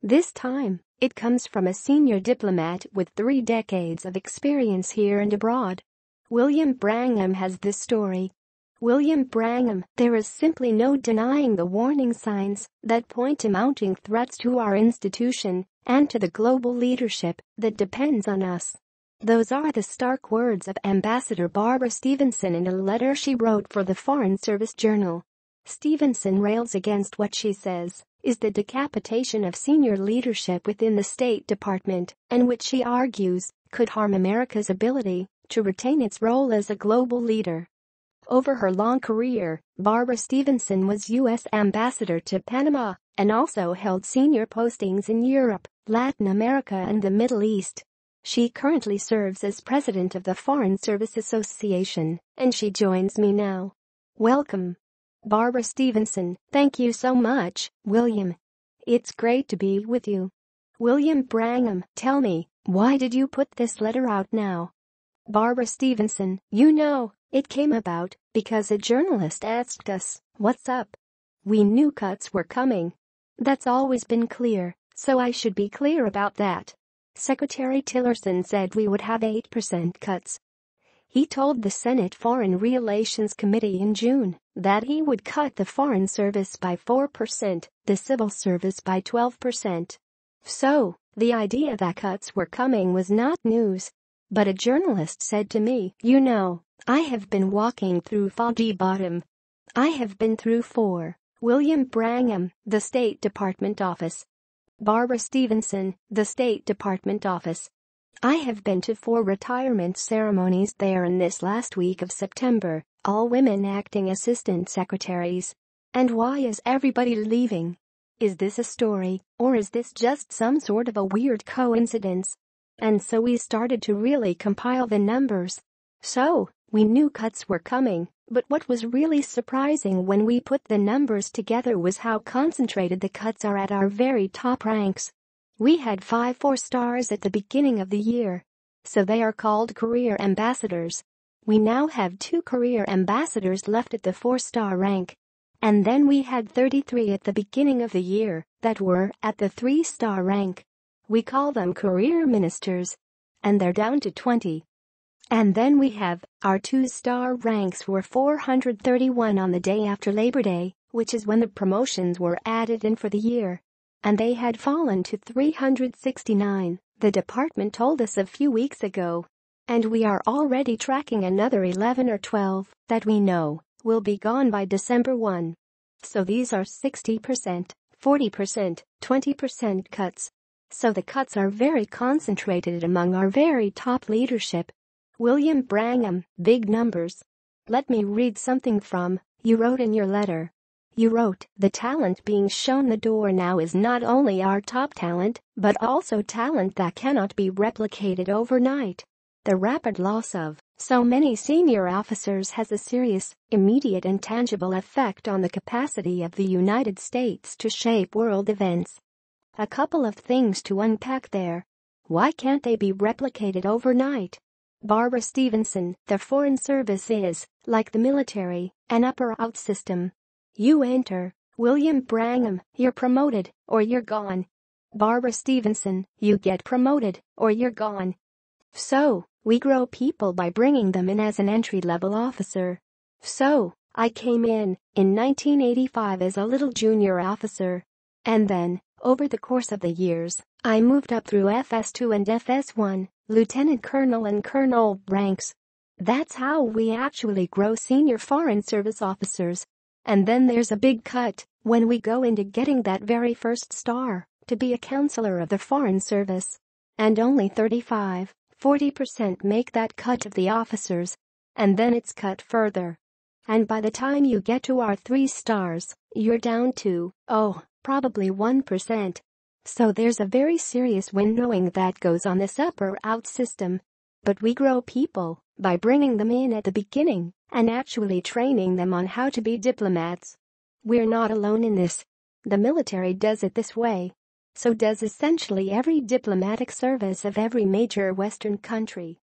This time, it comes from a senior diplomat with 3 decades of experience here and abroad. William Brangham has this story. William Brangham, there is simply no denying the warning signs that point to mounting threats to our institution and to the global leadership that depends on us. Those are the stark words of Ambassador Barbara Stevenson in a letter she wrote for the Foreign Service Journal. Stevenson rails against what she says is the decapitation of senior leadership within the State Department, and which she argues could harm America's ability to retain its role as a global leader. Over her long career, Barbara Stevenson was U.S. Ambassador to Panama and also held senior postings in Europe, Latin America and the Middle East. She currently serves as president of the Foreign Service Association, and she joins me now. Welcome, Barbara Stevenson. Thank you so much, William. It's great to be with you. William Brangham, tell me, why did you put this letter out now? Barbara Stevenson, it came about because a journalist asked us, what's up? We knew cuts were coming. That's always been clear, so I should be clear about that. Secretary Tillerson said we would have 8% cuts. He told the Senate Foreign Relations Committee in June that he would cut the Foreign Service by 4%, the Civil Service by 12%. So, the idea that cuts were coming was not news. But a journalist said to me, I have been walking through Foggy Bottom. I have been through 4. William Brangham, the State Department office. Barbara Stevenson, the State Department office. I have been to 4 retirement ceremonies there in this last week of September, all women acting assistant secretaries. And why is everybody leaving? Is this a story, or is this just some sort of a weird coincidence? And so we started to really compile the numbers. So, we knew cuts were coming, but what was really surprising when we put the numbers together was how concentrated the cuts are at our very top ranks. We had 5 4-stars at the beginning of the year, so they are called career ambassadors. We now have 2 career ambassadors left at the 4-star rank. And then we had 33 at the beginning of the year that were at the 3-star rank. We call them career ministers, and they're down to 20. And then we have our 2-star ranks were 431 on the day after Labor Day, which is when the promotions were added in for the year. And they had fallen to 369, the department told us a few weeks ago. And we are already tracking another 11 or 12 that we know will be gone by December 1. So these are 60%, 40%, 20% cuts. So the cuts are very concentrated among our very top leadership. William Brangham, big numbers. Let me read something from you wrote in your letter. You wrote, the talent being shown the door now is not only our top talent, but also talent that cannot be replicated overnight. The rapid loss of so many senior officers has a serious, immediate and tangible effect on the capacity of the United States to shape world events. A couple of things to unpack there. Why can't they be replicated overnight? Barbara Stevenson, the Foreign Service is, like the military, an up-or-out system. You enter, William Brangham, you're promoted, or you're gone. Barbara Stevenson, you get promoted, or you're gone. So, we grow people by bringing them in as an entry-level officer. So, I came in 1985 as a little junior officer. And then, over the course of the years, I moved up through FS2 and FS1, lieutenant colonel and colonel ranks. That's how we actually grow senior Foreign Service officers. And then there's a big cut when we go into getting that very first star to be a counselor of the Foreign Service. And only 35-40% make that cut of the officers. And then it's cut further. And by the time you get to our 3 stars, you're down to, probably 1%. So there's a very serious winnowing that goes on this up-or-out system. But we grow people by bringing them in at the beginning and actually training them on how to be diplomats. We're not alone in this. The military does it this way. So does essentially every diplomatic service of every major Western country.